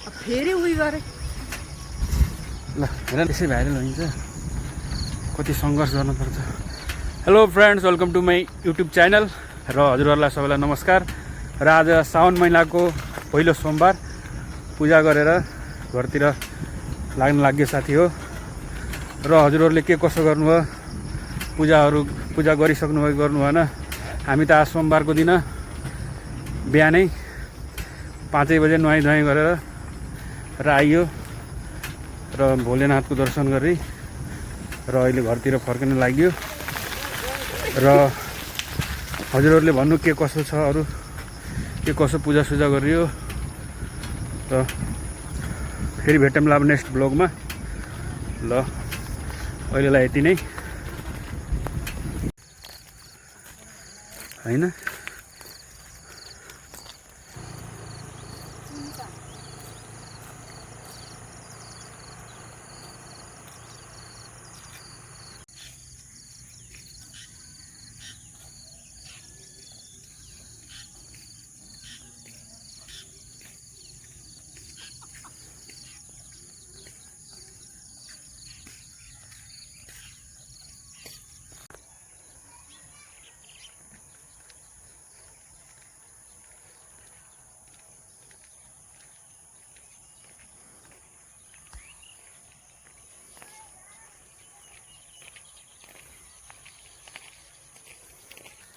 फेरि उयो गरे ल हेर त्यसै भाइरल हुन्छ कति सङ्घर्ष गर्नुपर्छ। Hello friends, welcome to my YouTube channel र हजुरहरूलाई सबैलाई नमस्कार। र आज साउन महिनाको पहिलो सोमबार पूजा गरेर घरतिर लाग्न लाग्यो साथी हो। र हजुरहरूले के कसो गर्नुभयो, पूजा गरिसक्नुभयो कि गर्नु भएन? हामी त आज सोमबारको दिन बिहानै 5 बजे नुहाइ धुवाइ गरेर र आइयो र भोलेनाथको दर्शन गरी र अहिले घरतिर फर्किन लाग्यो। र हजुरहरूले भन्नु के कसो छ, अरू के कसो पूजासुजा गरियो। र फेरि भेटौँला अब नेक्स्ट ब्लगमा। ल अहिलेलाई यति नै हैन।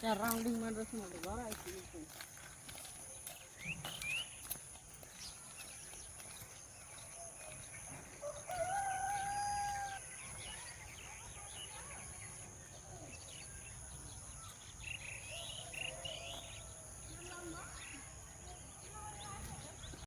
त्यहाँ राउन्डिङमा बस्नु घर आइपुग्यो।